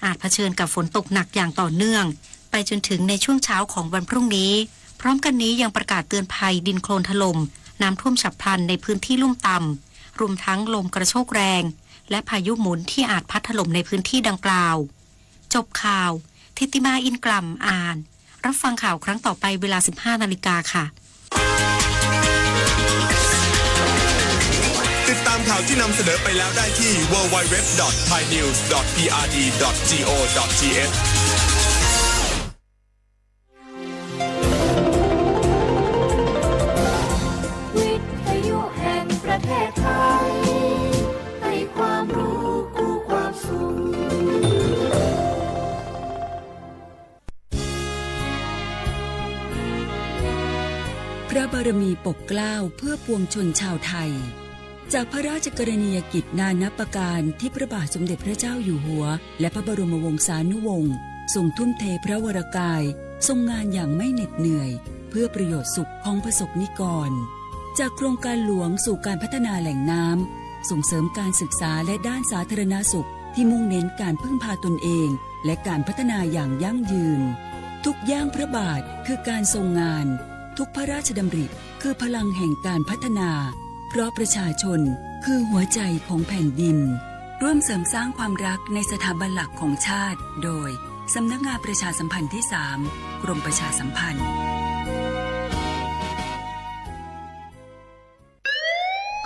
อาจเผชิญกับฝนตกหนักอย่างต่อเนื่องไปจนถึงในช่วงเช้าของวันพรุ่งนี้พร้อมกันนี้ยังประกาศเตือนภัยดินโคลนถล่มน้ำท่วมฉับพลันในพื้นที่ลุ่มต่ำรวมทั้งลมกระโชกแรงและพายุหมุนที่อาจพัดถล่มในพื้นที่ดังกล่าวจบข่าวทิติมาอินกลัมอ่านรับฟังข่าวครั้งต่อไปเวลา 15:00 น.ค่ะติดตามข่าวที่นำเสนอไปแล้วได้ที่ www.thainews.prd.go.thวิทยุแห่งประเทศไทยให้ความรู้คู่ความสุขพระบารมีปกเกล้าเพื่อปวงชนชาวไทยจากพระราชกรณียกิจนานับประการที่พระบาทสมเด็จพระเจ้าอยู่หัวและพระบรมวงศานุวงศ์ทรงทุ่มเทพระวรกายทรงงานอย่างไม่เหน็ดเหนื่อยเพื่อประโยชน์สุขของประสบนิกรจากโครงการหลวงสู่การพัฒนาแหล่งน้ำส่งเสริมการศึกษาและด้านสาธารณสุขที่มุ่งเน้นการพึ่งพาตนเองและการพัฒนาอย่างยั่งยืนทุกย่างพระบาทคือการทรงงานทุกพระราชดำริคือพลังแห่งการพัฒนาเพราะประชาชนคือหัวใจของแผ่นดินร่วมเสริมสร้างความรักในสถาบันหลักของชาติโดยสำนักงานประชาสัมพันธ์ที่ 3 กรมประชาสัมพันธ์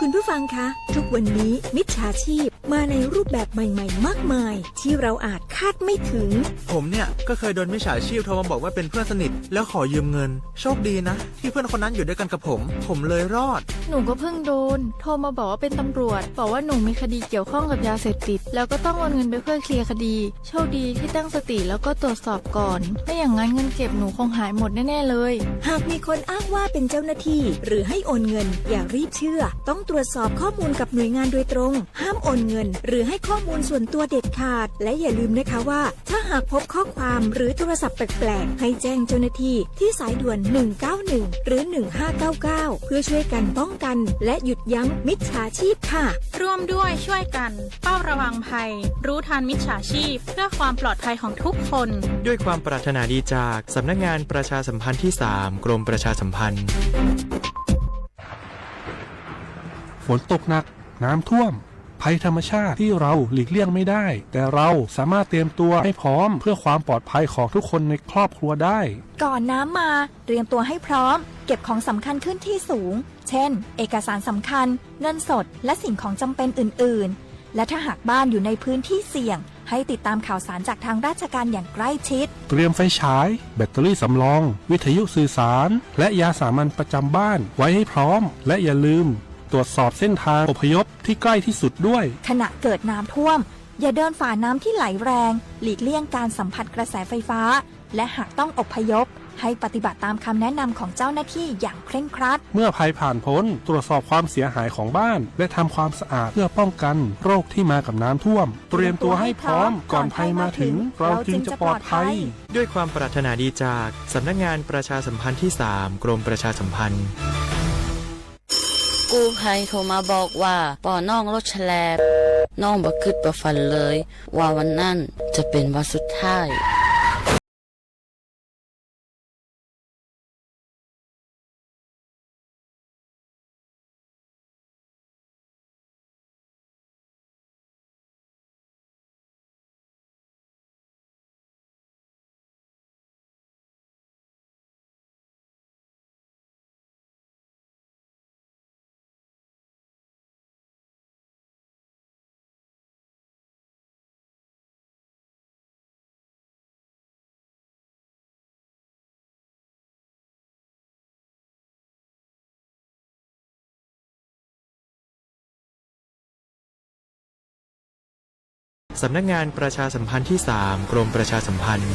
คุณผู้ฟังคะทุกวันนี้มิจฉาชีพมาในรูปแบบใหม่ๆมากมายที่เราอาจคาดไม่ถึงผมเนี่ยก็เคยโดนมิจฉาชีพโทรมาบอกว่าเป็นเพื่อนสนิทแล้วขอยืมเงินโชคดีนะที่เพื่อนคนนั้นอยู่ด้วยกันกับผมเลยรอดหนูก็เพิ่งโดนโทรมาบอกว่าเป็นตำรวจบอกว่าหนูมีคดีเกี่ยวข้องกับยาเสพติดแล้วก็ต้องโอนเงินไปเพื่อเคลียร์คดีโชคดีที่ตั้งสติแล้วก็ตรวจสอบก่อนไม่อย่างนั้นเงินเก็บหนูคงหายหมดแน่ๆเลยหากมีคนอ้างว่าเป็นเจ้าหน้าที่หรือให้โอนเงินอย่ารีบเชื่อต้องตรวจสอบข้อมูลกับหน่วยงานโดยตรงห้ามโอนเงินหรือให้ข้อมูลส่วนตัวเด็ดขาดและอย่าลืมนะคะว่าถ้าหากพบข้อความหรือโทรศัพท์แปลกๆให้แจ้งเจ้าหน้าที่ที่สายด่วน191หรือ1599เพื่อช่วยกันป้องกันและหยุดยั้งมิจฉาชีพค่ะร่วมด้วยช่วยกันเฝ้าระวังภัยรู้ทันมิจฉาชีพเพื่อความปลอดภัยของทุกคนด้วยความปรารถนาดีจากสำนักงานประชาสัมพันธ์ที่ 3 กรมประชาสัมพันธ์ฝนตกหนักน้ำท่วมภัยธรรมชาติที่เราหลีกเลี่ยงไม่ได้แต่เราสามารถเตรียมตัวให้พร้อมเพื่อความปลอดภัยของทุกคนในครอบครัวได้ก่อนน้ำมาเตรียมตัวให้พร้อมเก็บของสำคัญขึ้นที่สูงเช่นเอกสารสำคัญเงินสดและสิ่งของจำเป็นอื่นๆและถ้าหากบ้านอยู่ในพื้นที่เสี่ยงให้ติดตามข่าวสารจากทางราชการอย่างใกล้ชิดเตรียมไฟฉายแบตเตอรี่สำรองวิทยุสื่อสารและยาสามัญประจำบ้านไว้ให้พร้อมและอย่าลืมตรวจสอบเส้นทางอพยพที่ใกล้ที่สุดด้วยขณะเกิดน้ำท่วมอย่าเดินฝ่าน้ำที่ไหลแรงหลีกเลี่ยงการสัมผัสกระแสไฟฟ้าและหากต้องอพยพให้ปฏิบัติตามคำแนะนำของเจ้าหน้าที่อย่างเคร่งครัดเมื่อภัยผ่านพ้นตรวจสอบความเสียหายของบ้านและทำความสะอาดเพื่อป้องกันโรคที่มากับน้ำท่วมเตรียมตัวให้พร้อมก่อนภัยมาถึงเราจึงจะปลอดภัยด้วยความปรารถนาดีจากสำนักงานประชาสัมพันธ์ที่ 3 กรมประชาสัมพันธ์กู้ภัยโทรมาบอกว่าป่อน้องรถแฉลบน้องบ่คิดบ่ฝันเลยว่าวันนั้นจะเป็นวันสุดท้ายสำนักงานประชาสัมพันธ์ที่ 3 กรมประชาสัมพันธ์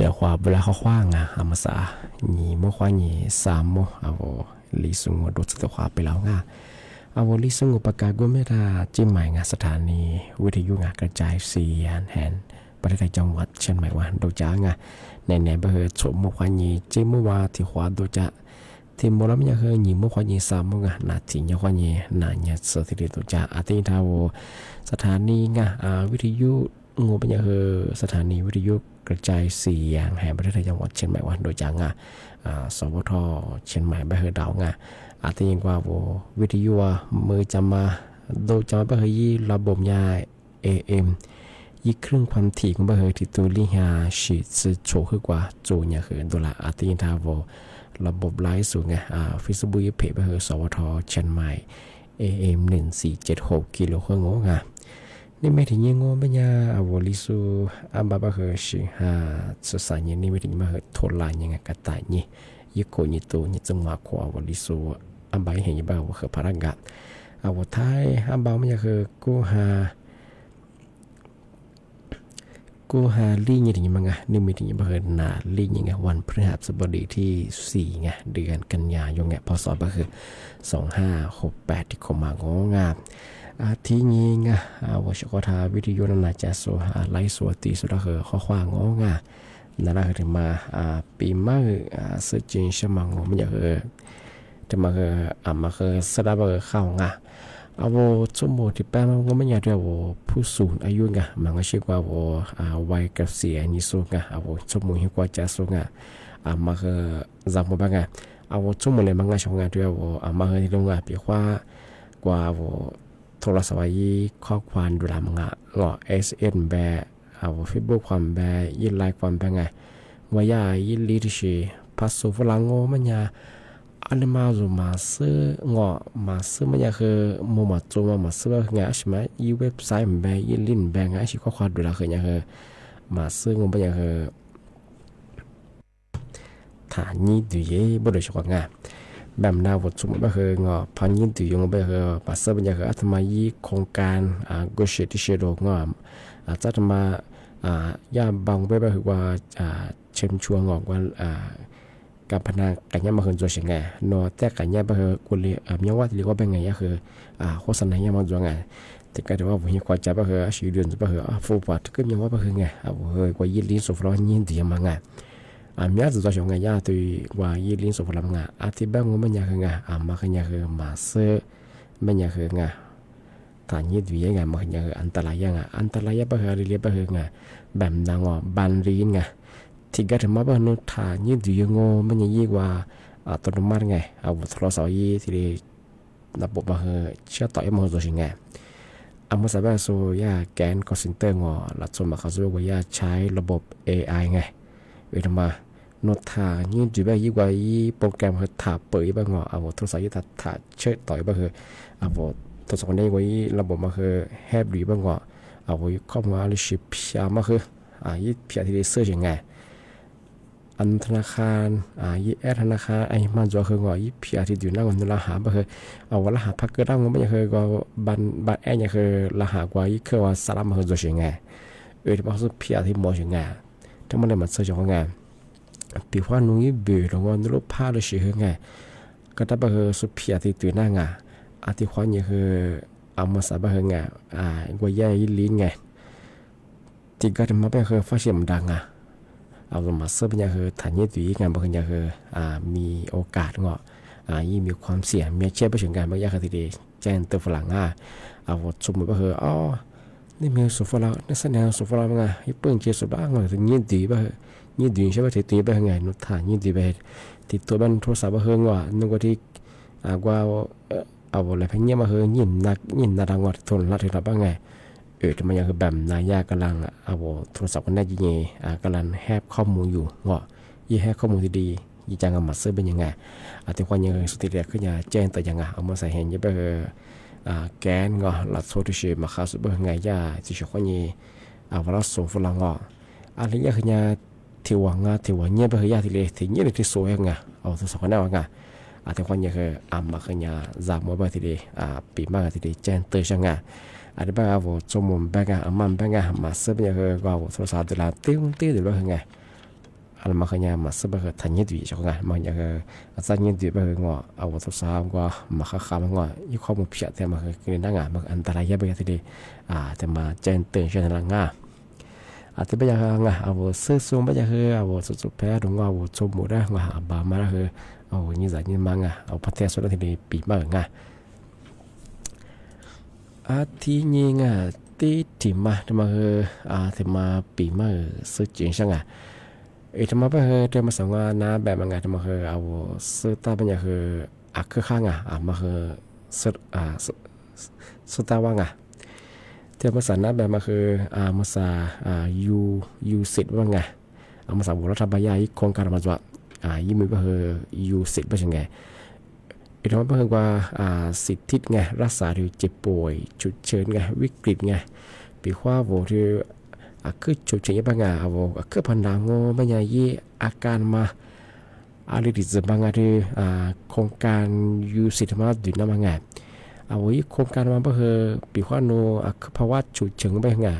เ话不来好话啊，阿么啥，你莫话你啥么啊我李松我都知道话ไปแล้วอ่ะอาวลิสงปากาโกเมดาจิงใหม่งาสถานีวิทยุงากระจายเสียงแห่งประเทศจังหวัดเชียงใหม่วันโดจางาในเบอร์สมมุขวานีจิมัวที่ขวาโดจาที่มลมยาเฮญิมุขวานีสามงานาทิยาขวานีนาญาสถิตโดจาอาทิตย์ทาวสถานีงาวิทยุงูเป็นยาเฮสถานีวิทยุกระจายเสียงแห่งประเทศจังหวัดเชียงใหม่วันโดจางาสวทเชียงใหม่เบอร์ดาวงาอาทิตย์ยังว่าวิทยุมือจำมาโดยจำเบอร์ยี่ระบบยา AM ยี่ครึ่งความถี่ของเบอร์ที่ตัวลิฮาฉีดซื้อโชว์ขึ้นกว่าจูเนี่ยคือตัวละอาทิตย์ทาวระบบไลฟ์สูงไงฟิสบุยเพจเบอร์สวทเชียงใหม่ AM 1476กิโลเฮิรตซ์งานี่ไม่ถึงยังงงปัญญาอวลิสูอันบาเบอร์สิสสารนี่ไม่ถึงมาเหตุโทรไลน์ยังไงกันตายนี่ยี่โกนี่ตัวนี่จังหวะขวาวลิสูอันบาเห็นยังบ้างว่าคือพลังงานอวท้ายอันบาไม่ใช่คือกูหาลี่ยังถึงยังไงนี่ไม่ถึงยังบ้างนาลี่ยังไงวันพฤหัสบดีที่4ไงเดือนกันยายนไงพศก็คือ2568ที่เข้ามางงามที่นี้ไงว่าชกทาวิทยุนาจะโซหาไลฟ์สวตีสุดก็คือข้อความงงานั่นแหละถึงมาปีมาสื่อจริงใช่ไหมงมันอยากจะมามาสระบเข้างาชั่วโมงที่แป้มันก็ไม่อยากเรียกว่าผู้สูงอายุไงมันก็เชื่อว่าวัยเกษียณนี่สูงไงชั่วโมงที่กว่าจะสูงไงมาจำมาบ้างไงชั่วโมงเลยมันก็ช่วงไงเรียกว่ามาที่ตรงไงเพียงว่ากว่าโทรศัพท์ยี่ข้อความดูแลมันงอ SN แบบFacebook ความแบบยี่ไลค์ความแบบไงว่าย่ายี่ลีดชีพัสดุฝรั่งมันยาอันนี้มาดูมาซื้องอมาซื้อมันยาคือมุมจุมาซื้อไงใช่ไหมยี่เว็บไซต์แบบยี่ลิงก์แบบไงชีข้อความดูแลคือไงคือมาซื้องมันยาคือฐานยี่ดูยี่บ่ได้ชกงาแบบนาวัตถุมันก็คืองอพันยินตุยงไปคือปัสสาวะคืออัตมายีโครงการกุศลที่เชื่อโดงอจัตมาย่าบางไปคือว่าเชิญชวนงอกว่าการพนันกันยามาคืนตัวเสียงไงนอแต่กันยาไปคือกุลีมีว่าที่เรียกว่าเป็นไงคือโฆษณายามาตัวไงแต่ก็ถือว่าผมยังควรจะไปคือชีวิตเดือนไปคือฟูปัดก็ยังว่าไปคือไงกว่ายี่ลิ้นสุฟร้อนยินตุยมาไงมีอะไรตัวชงไงย่าตัวว่ายี่ลิ้นสุฟลำงาที่บ้างมันยังคือไงมาคือยังคือมาเสือมันยังคือไงฐานยี่ดุยไงมันยังคืออันตรายยังไงอันตรายไปคือเรียบไปคือไงแบบนางบันรีนไงที่ก็ถึงมาบ้านนู้นฐานยี่ดุยงอมันยังยี่ว่าตัวน้ำมันไงโทรศัพท์ยี่ที่ระบบมาคือเชื่อต่อยังมันตัวชิงไงมาสบายโซย่าแกนคอร์เซ็นเตอร์งอหลักส่วนมาเขาสู้ว่าย่าใช้ระบบ AI ไงเวลามาโน้ตถ่ายยิ่งจุดแบบยิ่งกว่ายี่โปรแกรมคือถ่ายเปิดบ้างอ่ะโทรศัพท์ยี่ถ่ายเชื่อต่อยบ้างคือโทรศัพท์นี้ว่ายี่ระบบมาคือแฮปปี้บ้างอ่ะข้อมูลอะไรชิปยามาคือยี่เพียที่ได้เสิร์ชยังไงอันธนาคารยี่แอดธนาคารมันจะคือว่ายี่เพียที่อยู่หน้าเงินรหัสบ้างคือรหัสพักเกิดได้มันไม่คือก็บันแอดยังคือรหัสกว่ายี่คือว่าสารมาคือจะยังไงที่มาคือเพียที่มองยังไงถ้ามันได้มาเสิร์ชยังไงปีว่านุ่งยี่เบื่อหรือว่านุ่งผ้าหรือเชื่อไงก็ถ้าแบบสุภาพที่ตัวหน้าไงที่ความยี่คือมาสบายไงว่าย่ายี่ลิ้นไงที่ก็จะมาเป็นคือฟ้าเสียมดังมาเสิร์ฟยังคือฐานยี่ตัวไงบางอย่างคือมีโอกาสงยี่มีความเสี่ยงมีเชื่อไปถึงการบางอย่างคือที่ดีแจ้งตัวฝรั่งสมมติว่าคือนี่มีสุฟาร์นี่แสดงสุฟาร์ไงยี่เปิ่งเชื่อสุดบ้างเลยถึงยี่ดีบ้างยี่ดีใช่ไหมที่ตัวไปไงนุชฐานยี่ดีไปที่ตัวบ้านโทรศัพท์เฮงว่านึกว่าที่ว่าอะไรพันยี่มาเฮงยินนักดังว่าโทรศัพท์ที่เราบ้างไงทำไมยังคือแบบนายากำลังโทรศัพท์คนนั้นยี่กำลังแฮปข้อมูลอยู่ยี่แฮปข้อมูลที่ดียี่จังมาซื้อเป็นยังไงที่ความยังสุดที่เรียกขึ้นยาแจ้งแต่ยังไงมาใส่เห็นยี่ไปแกนหลักโซทิเชมาข้าวสุดเป็นไงย่าที่ชอบคนยี่ว่าเราส่งฝรั่งอะไรยาขึ้นยาที่ว่าเนี่ยไปคือยาที่เลยที่เนี่ยที่สวยไงตัวสองคนนั้นว่าไงที่ความยังคือมาขึ้นยาจามว่าที่เลยปีมากที่เลยแจ้งเตือนช่างไงที่บ้านจมุมแบงก์มันแบงก์มาซื้อเป็นยังคือโทรศัพท์เวลาติ้วเดี๋ยวว่าไง อันมาขยามาสบะทันยดีช่องงานมันอยากสัญญาดีไปงอเอาทศามก็มาข้าขามงอยี่ข้อมูลเพียแต่มาคือนั่งงานมันอันตรายเยอะไปทีเดียแต่มาแจ้งเตือนเช่นนั้นงาอาจจะไปอยากงาเอาซื้อซูมไปอยากเอาสุดแพ้ตรงงเอาชมหมดได้งาบามาแล้วคือเอายี่สัญญามังเอาพัฒนาสุดทีเดียปีมากงาที่นี่งาที่มาแต่มาคือแต่มาปีมาซื้อจริงใช่ไหมทำไมไปเดี๋ยวมาสั่งว่าน้าแบบมันไงทำไมเอาซื้อตาเป็นอย่างคือข้างมาซื้อตาว่างเดี๋ยวมาสั่งน้าแบบมันคือมาสั่งยูสิทธิ์ว่าไงมาสั่งบุรัฐบาลยาโครงการมาจวดยิ่งมีไปยูสิทธิ์เป็นยังไงทำไมไปว่าสิทธิไงรักษาหรือเจ็บป่วยฉุกเฉินไงวิกฤตไงปีว่าโหที่คือฉุกเฉินบางอย่างคือพันดาวบางอย่างยี่อาการมาอะไรที่จะบางอย่างที่โครงการยูสิทธิ์มาดูน้ำบางอย่างยี่โครงการมาเพื่อปีว่าโนคือภาวะฉุกเฉินบางอย่าง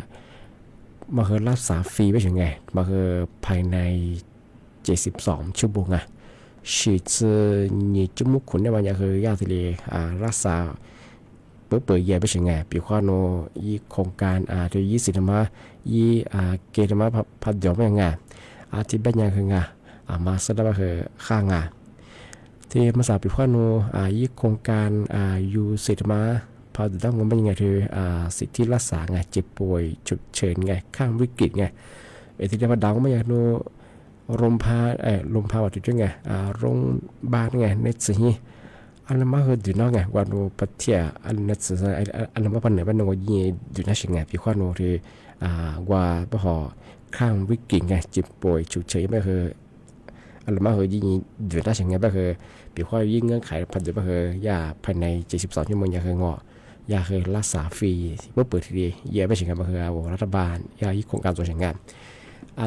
มาเพื่อรักษาฟรีไปยังไงมาเพื่อภายใน72 ชั่วโมง是指你这么困难嘛？然后亚这里รักษาเปิดเย่ไปถึงไงปีว่าโนยี่โครงการที่ยี่สิบมายี่เกณฑ์มาพัดเดียวไม่ไงที่เป็นยังคือไงมาแสดงว่าคือข้างไงที่มาสาปีว่าโนยี่โครงการยูสิบมาพัดต้องมันเป็นยังไงคือสิทธิรักษาไงเจ็บป่วยฉุกเฉินไงข้างวิกฤตไงที่จะมาดังไม่อยากโนลมพาว่าจุดไงโรงบาลไงในสิ่งอันนั้นมาคือดูน้องไงว่าโนปะเทียอันนั้นสิ่งอันนั้นมาปันไหนบ้านโนยี่ดูน่าสิ่งไงพี่ข้าโนที่ว่าพอข้างวิกฤตไงเจ็บป่วยฉุกเฉินไม่คืออันนั้นมาคือยี่ดูน่าสิ่งไงไม่คือพี่ข้ายิ่งเงื่อนไขพันธุ์ไม่คือยาภายใน72 ชั่วโมงยาคืองอยาคือรักษาฟรีเมื่อเปิดทีเดียวเยอะไปสิ่งไงไม่คือรัฐบาลยาโครงการตัวสิ่งงาน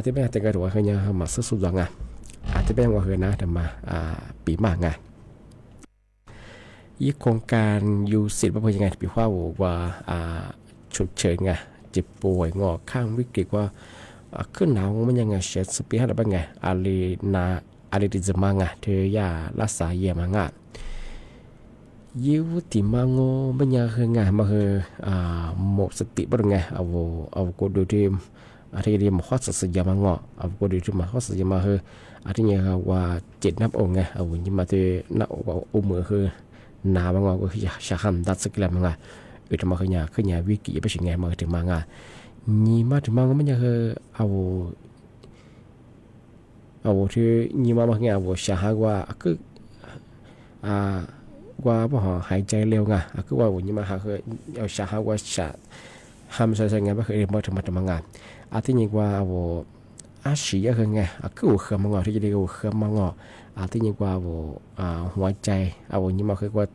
ที่เป็นแต่งกระดูกคือยังมาซื้อสุดงานที่เป็นว่าคือนะแต่มาปีมากไงยี่โครงการยูสิทธิ์ว่าเป็นยังไงปีว่าว่าฉุกเฉินไงเจ็บป่วยงอข้างวิกฤตว่าขึ้นหนาวมันยังไงเช็ดสปีดอะไรบ้างไงอะไรที่จะมาไงเธอยารักษาเยี่ยมงะยิวติมังโงมันยังคือไงมาคือหมดสติบ้างไงเอากดดูทีมที่เรียนมาข้อสัญญามางอเอาก็ดูที่มาข้อสัญญามาคือที่เนี่ยว่าเจ็ดนับองไงเอายิ่งมาที่นับองมือคือนาบางอก็คือชาฮัมดัดสกิลมังอ่ะทำมาคือเนี่ยวิกิไปถึงไงมาถึงมังอ่ะนี่มาถึงมังก็มันยังคือเอาที่นี่มาไงเอาชาฮักว่าคือว่าพอหายใจเร็วไงคือว่านี่มาคือเอาชาฮักว่าชาฮัมใส่ไงก็คือมาถึงมังอ่ะที่นี่ว่าสีคือไงคือหัวเขือมังงอที่จะได้หัวเขือมังงอที่นี่ว่าหัวใจนี่มาคือว่า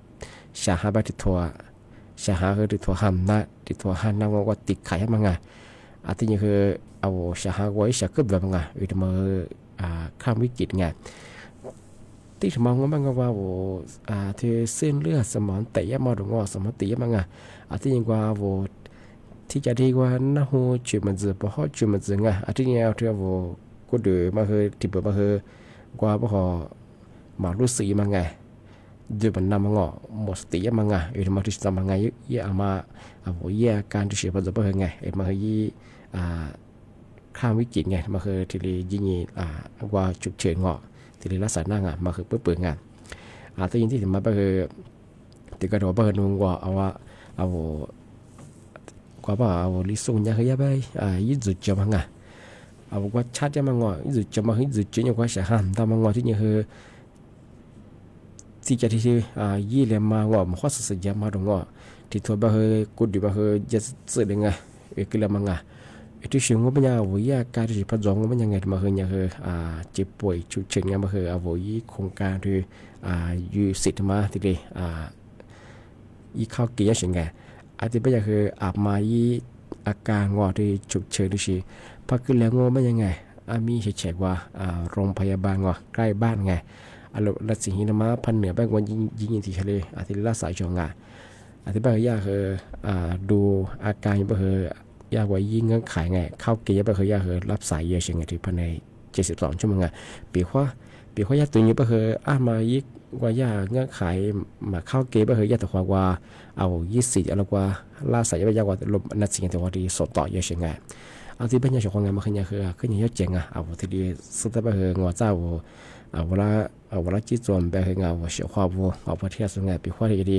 ชาฮาบติดทัวชาฮาคือติดทัวหัมนะติดทัวหันน้ำว่าติดไข่มังงอที่นี่คือชาฮาว่าชาเกิดแบบมังงอยู่ที่มาข้ามวิกฤตไงที่สมองมันก็ว่าที่เส้นเลือดสมองเตะมาตรงสมองเตะมังงที่นี่ว่าที่จะดีกว่าน่าหูจุดมันจะพอจุดมันจะไงที่นี่เอาที่ว่าก็เดือมาคือที่เปิดมาคือกว่าพอมารู้สึกมังไงเดือมันนำมังอ่ะหมดสติมังไงอยู่ที่มาที่จะมังไงเยอะมาเยอะการที่เสียพอจะเปิดไงมาคือยี่ข้ามวิกฤตไงมาคือที่เลยยิ่งว่าจุดเฉินเงาะที่เลยรักษาหน้างานมาคือเปิดงานที่ยินที่ถึงมาก็คือที่กระโดดเปิดนุ่งว่าเอากว่าลิซุงยังคือยังไปยิ่งจุดจมังว่าชัดยังมังยิ่งจุดจมังยิ่งจุดเจยังกว่าเสียหันแต่มังที่นี่คือที่จะที่ยี่เลยมังมันข้อสัญญามาตรงที่ตัวบ้าคือกุดบ้าคือจะสื่อยังไงคือเลยมังที่สิ่งว่าเป็นยังวิญญาการที่พัฒน์ว่าเป็นยังไงมาคือยังคือเจ็บป่วยฉุกเฉินยังมาคือยี่โครงการที่ยูสิทธิ์มาที่เลยยี่เข้าเกี่ยวยังไงที่เป็นอย่างคือมายี่อาการงอที่ฉุกเฉินดิฉันพักขึ้นแล้วงอไม่ยังไงมีเฉยๆว่าโรงพยาบาลงอใกล้บ้านไงรัฐสิงห์นมาพันเหนือแบงวันยิงที่ทะเลที่รักษาจงที่เป็นยากคือดูอาการยังเป็นคือยากว่ายิ่งเงื่อนไขไงเข้าเกี่ยวเป็นคือยากคือรับสายเยอะเช่นไงที่ภายใน 72ชั่วโมงอ่ะปีว่ายาตัวนี้ก็คือมายิกว่ายาเงื่อขายมาเข้าเกย์ก็คือยาตัวว่าเอา24อะไรกว่าล่าใส่ยากว่าลมนัดสิ่งที่ว่าที่สดต่อเยอะเช่นไงเอาที่เป็นยาชงงานมาขึ้นยาคือขึ้นยาเจ๋งอ่ะเอาที่ดีสุดท้ายก็คืองัวเจ้าเวลาจีจวนไปคือเงาเสียความวัวเอาประเทศส่วนใหญ่ปีว่าที่ดี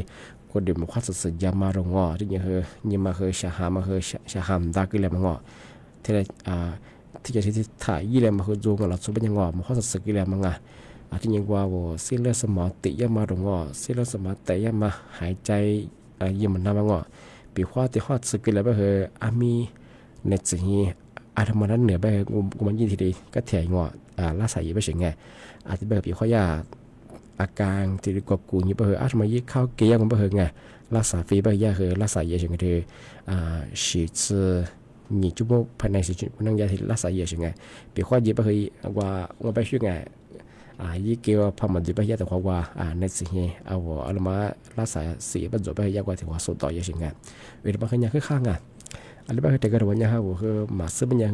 คนเดียวมันคว้าสุดยามาลงงอที่นี่คือยิ่งมาคือชาหามาคือชาหามดากิเลมันงอที่ไรที่จะที่ถ่ายยี่เลมาคือจูงเราสุบัญญังอมันคว้าสุดกิเลมันงาที่ยิ่งว่าวัวเส้นเลือดสมองติยามาลงงอเส้นเลือดสมองแต่ยามาหายใจยิ่งมันน้ำมันงอปีว่าที่คว้าสุดกิเลก็คือมีในสิ่งนี้ธรรมนั้นเหนือไปกูมันยิ่งทีดีก็เถียงงอล่าใส่ยี่ไปเฉยไงอาจจะแบบปีข้อยาอาการที่กบกูนี่เบอร์อาจจะมายิ่งเข้าเกี่ยวกับเบอร์ไงรักษาฟรีเบอร์ยาคือรักษาเยอะจังคือฉีดนี่จุ๊บภายในสิจุนั่งยาที่รักษาเยอะจังไงปีข้อยี่เบอร์ว่าไปช่วยไงยี่เกี่ยวพอมันจะไปยาแต่ว่าในสิ่งนี้เอาละมารักษาสีบรรจุไปยากว่าที่ว่าสุดต่อเยอะจังไงเวลาบางครั้งยาคือข้างอ่ะอันนี้บางครั้งแต่ก็ระวังยาคือมาซื้อเป็นยาง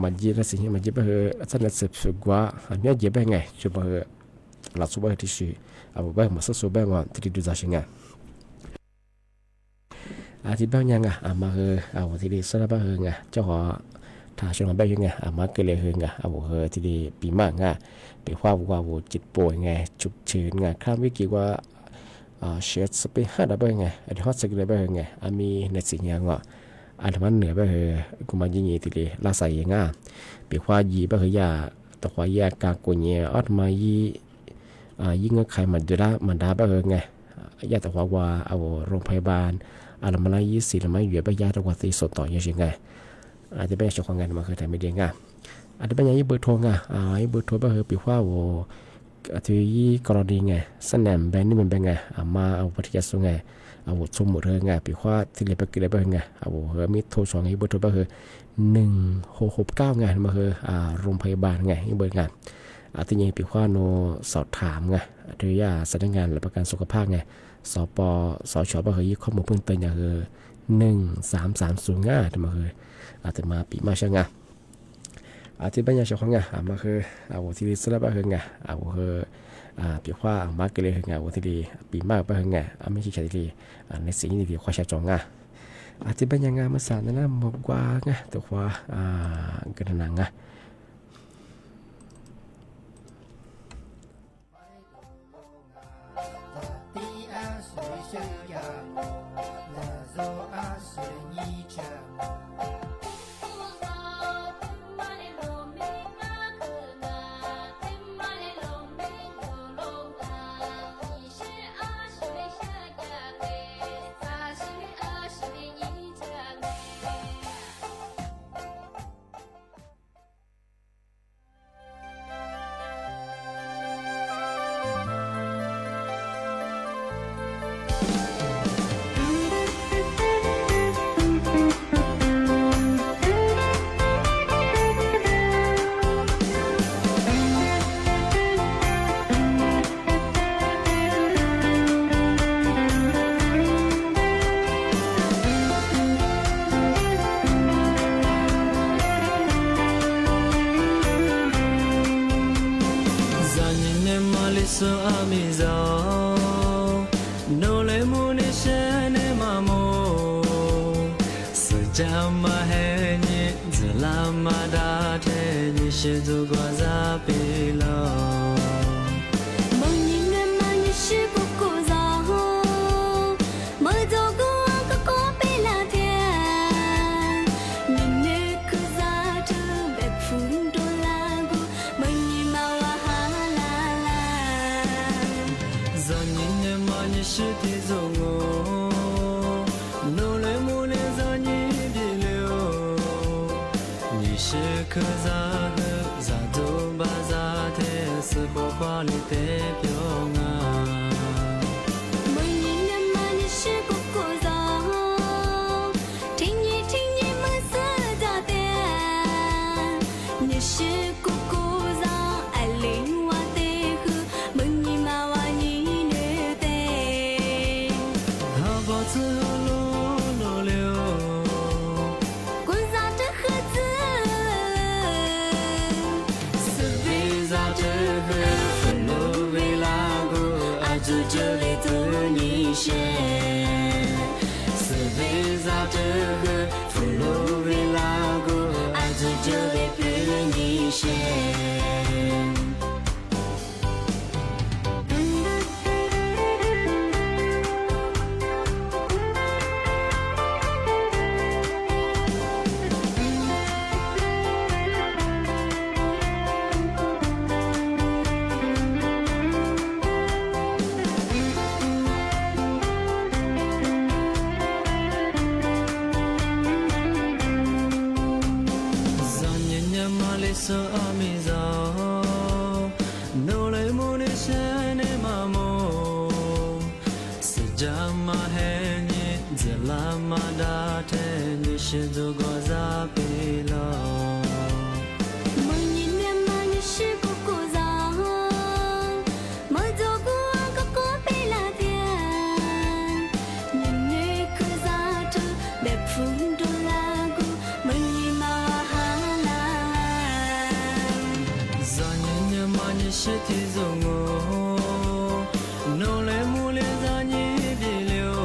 มันยีนสิ่งที่มันยีไปคือสันนิษฐานสุกว่าอันนี้ยีไปไงช่วยไปหลักสุบที่ชื่อไปมาสู้ไปว่าที่ดูจากสิ่งไงที่บางอย่างมาคือที่ดีสุดไปคือไงเจ้าหัวถ้าช่วงไปยังไงมาเกลี่ยคือไงคือที่ดีปีมากไงปีว่าจิตป่วยไงฉุกเฉินไงข้ามวิกฤตว่าเชื้อสเปรย์หาได้ไปไงที่ฮอตสักเลยไปไงมีในสิ่งอย่างว่าอันนั้นเหนือไปคือกูมายิงยีทีเดียลาใส่ยังง่ะปีว่ายีไปคือยาตัวว่ายากากวนเยอดมายิงเงาไข่มันจะได้มันได้ไปคือไงยาตัวว่าเอาโรงพยาบาลอะไรมาไล่24แล้วไม่เหลือไปยาตัวว่าตีสดต่อยังไงอาจจะเป็นเจ้าของงานมาคือแต่ไม่ได้ง่ะอาจจะเป็นอย่างนี้เบอร์โทรง่ะเบอร์โทรไปคือปีว่าที่กรณีไงสนามแบนนี่มันเป็นไงมาเอาปฏิกิริยาส่งไงสมมุติไงปีว่าที่เรียกไปกี่ได้ไปไงมีโทรสองไงเบอร์โทรไปคือ1669ไงมาคือโรงพยาบาลไงเบอร์งานที่ยังปีว่าโนสอบถามไงที่ยาสำนักงานหรือประกันสุขภาพไงสชไปคือยี่ข้อมูลเพิ่มเติมอย่างคือ1330ง่ายที่มาคืออาจจะมาปีมาใช่ไงที่บ้านยาชาวของไงมาคือที่สุดแล้วไปคือไงคือปีว่ามาเกลี่ยคือไงที่ดีปีมากไปคือไงไม่ใช่แค่ที่ในสิ่งที่ดีความชัดเจนไงที่บ้านยังไงมาสานนั่นมากกว่าไงแต่ว่ากันหนังไงSo amazing, no lemon is any mamo. Sejama henye, zelama date, nishizu gwaza pilo. Mongine mani shibuku zaho, mozogu akako pila tian. Nine kuzatu befundo lagu, mongima wahala. Zanine mani shiti zongo, no lemon is any bilio. Nishikaza, zado bazate, siko qualite pyonga. Mongine mani shibuku zaho, tingi tingi musuda tian. Nishikuku za alingwa tehu, mongima wa nine te. Habatsu lo no leo. 滚撒着盒子， so amiza no le mo ne shane ma mo sejama he ni zela ma da te ni shi zo go za pe lo shi ti zo ngo no le mu le za ni bi liu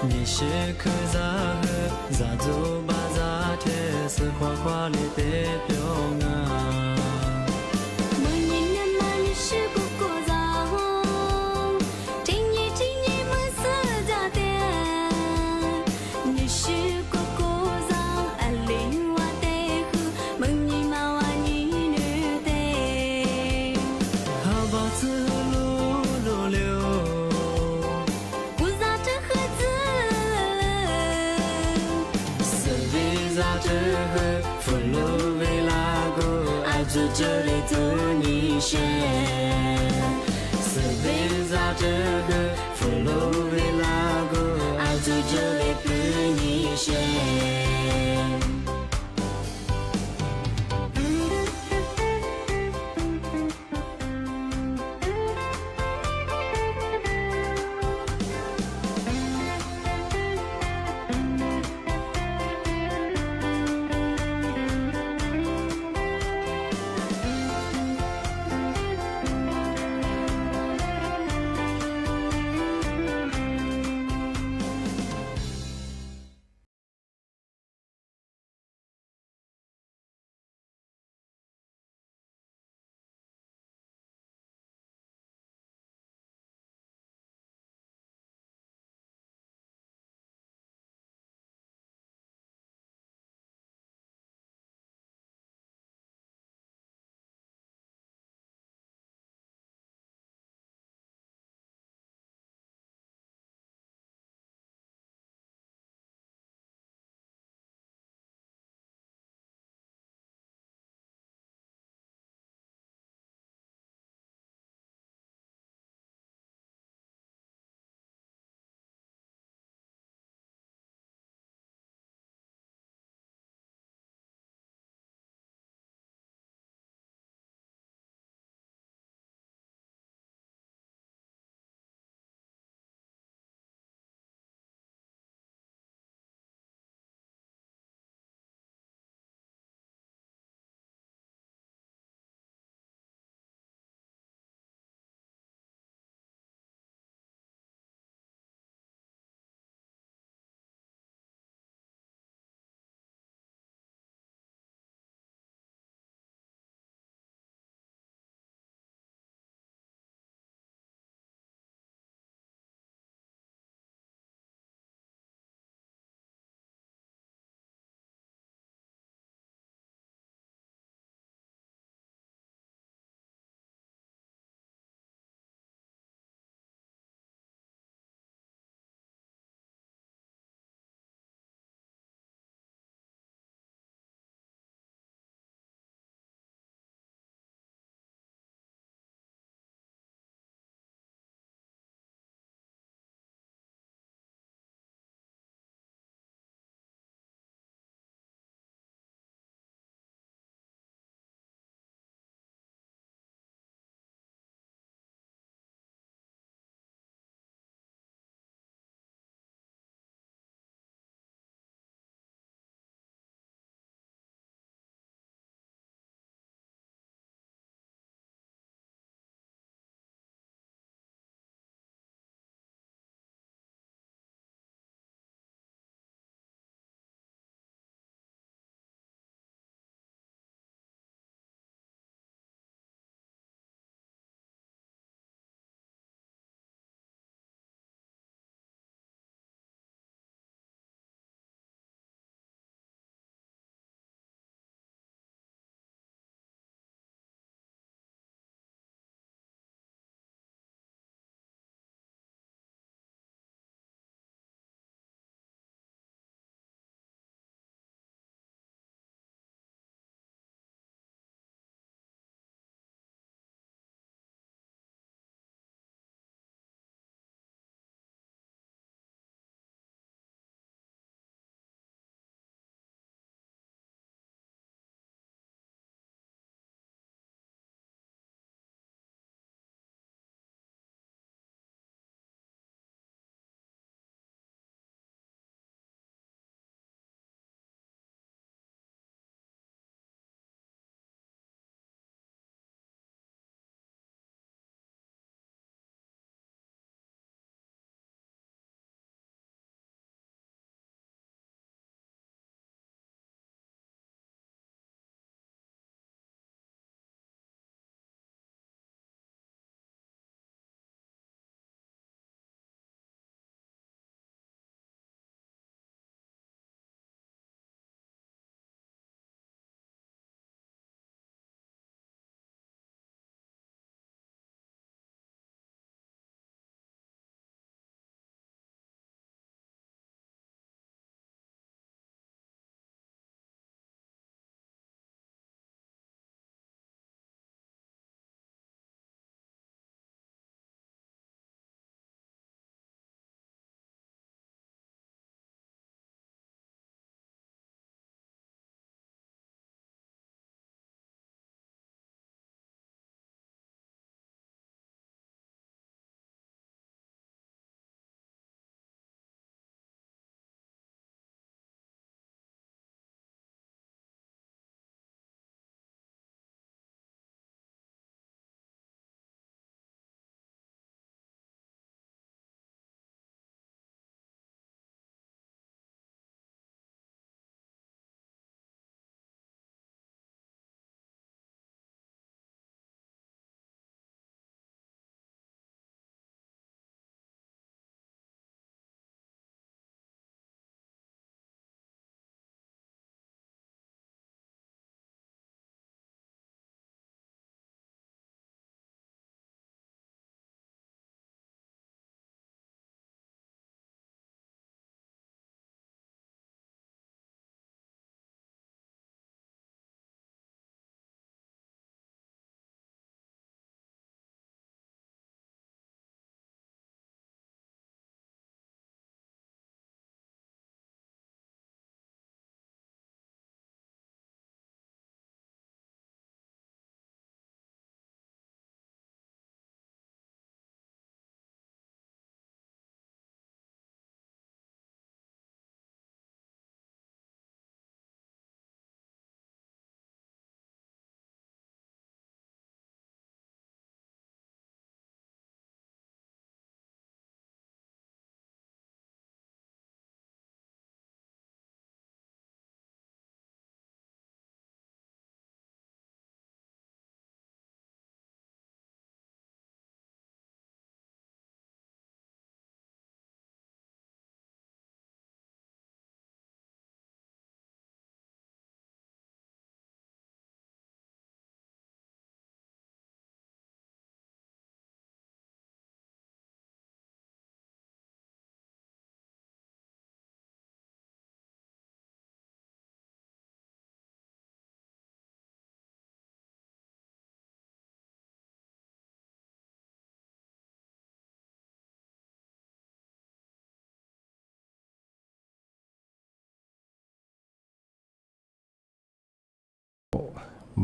ni shi ke za he za zo ba za te se hua hua le pe pyo nga这里的你选，是为啥这个俘虏为哪个？爱在这里被你选。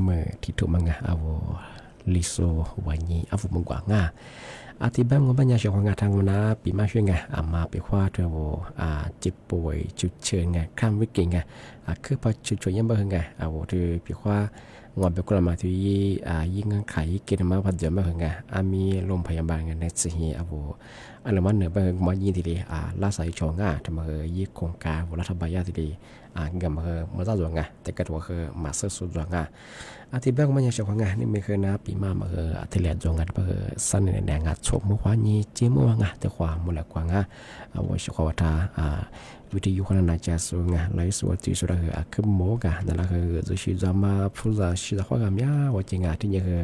เมื่อที่ถูกมังงะเอาลิโซวันนี้เอาฟุมังกว่างาอาทิตย์งบปัญญาชาวงาทางนาปีมาช่วยไงมาไปคว้าเทวเจ็บป่วยจุดเชิญไงข้ามวิกฤตไงคือพอจุดช่วยยังบ่ไงที่ปีคว้างอนไปกลับมาที่ยิ่งเงินไขกินมาพัดเดียวมาไงมีโรงพยาบาลไงในสี่อันละมันเหนือไปมายินทีเดียลาสายชงาทำมายี่โครงการรัฐบาลยาทีเดียเงินมามาจ้าหลวงไงแต่ก็ตัวคือมาซื้อสุดหลวงอาทิตย์แรกมันยังชาวงานนี่ไม่เคยนะปีมาอาทิตย์แรกจงกันไปสั้นในแดงชมเมื่อวานนี้จิ้มว่างแต่ความมูลกว่างว่าชาวตาวิทยุคนนั้นจะสูงไลฟ์สดที่สุดคือคือโมกนั่นแหละคือจะชี้จะมาพูดจะชี้จะข้อความยาว่าจริงที่นี่คือ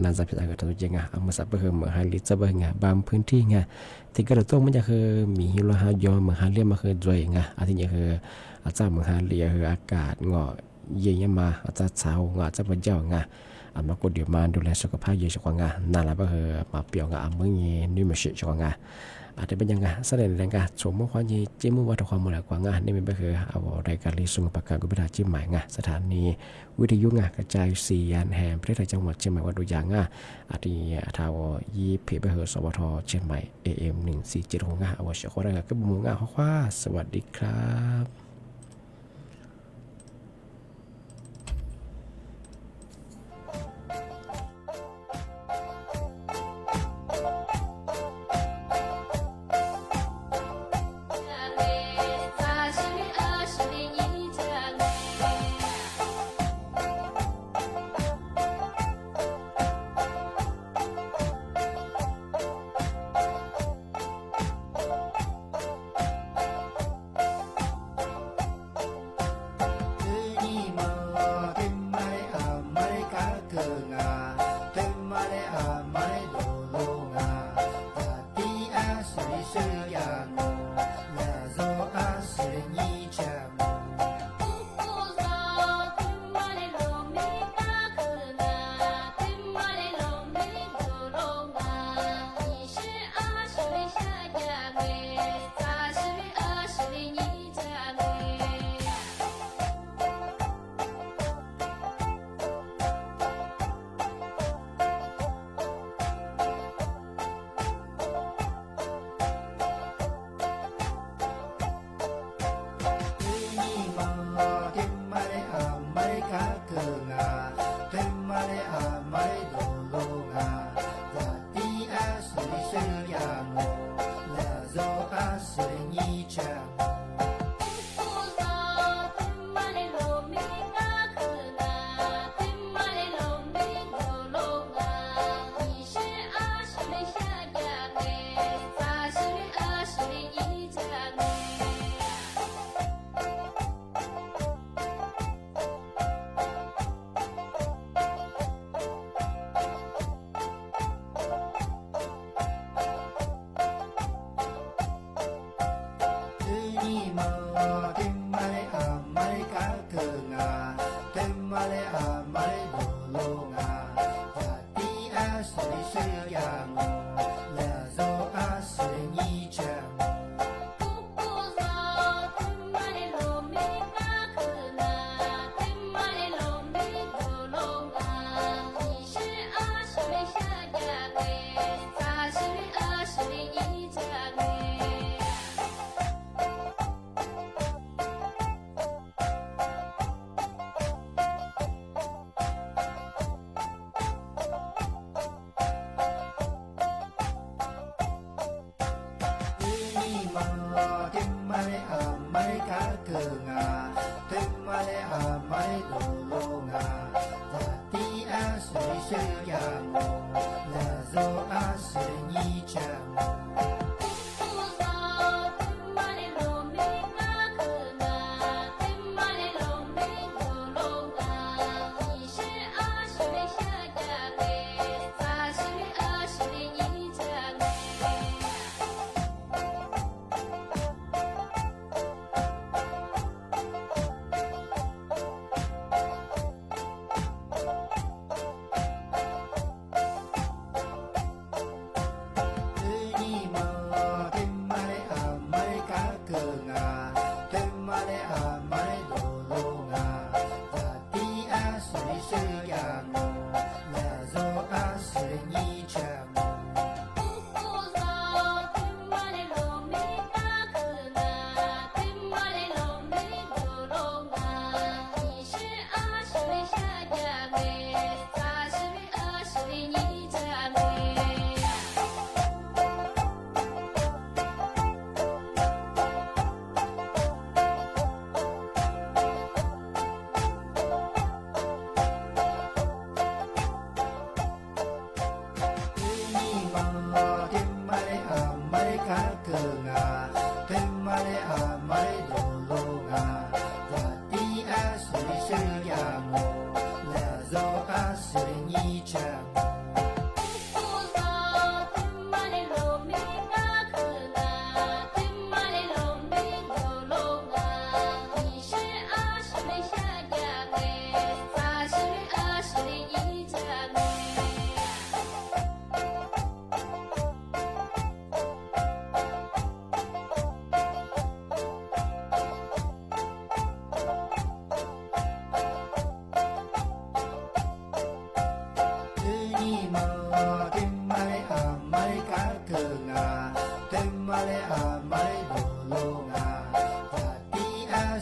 น่าจะเป็นอะไรตัวจริงมาสับเพิ่มมาให้ลิจะเบิ่งบางพื้นที่ที่กระตุ้นมันจะคือมีฮิโรฮายอมาหาเรียมาคือด้วยอาทิตย์นี้คืออาจจะมาหาเรียคืออากาศงอเย็นมาอาจจะเช้าอาจจะเป็นเจ้ามาก็เดี๋ยวมาดูแลสุขภาพเยอะชัวร์นั่นแหละก็คือมาเปลี่ยนมึงนี่มันเสียชัวร์อาจจะเป็นยังแสดงแรงชมเมื่อวานนี้จิ้มว่าความมูลกว่างนี่มันก็คือเอารายการลิซุงประกาศกุบิดาจิ้มหมายสถานีวิทยุกระจายเสียงแห่งประเทศไทยจังหวัดเชียงใหม่ว่าดูอย่างอาทิทาวยีเพเบอร์สวทเชียงใหม่ AM 1476เอาเสียงอะไรก็บุ้งข้อสวัสดีครับ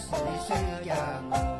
是这样。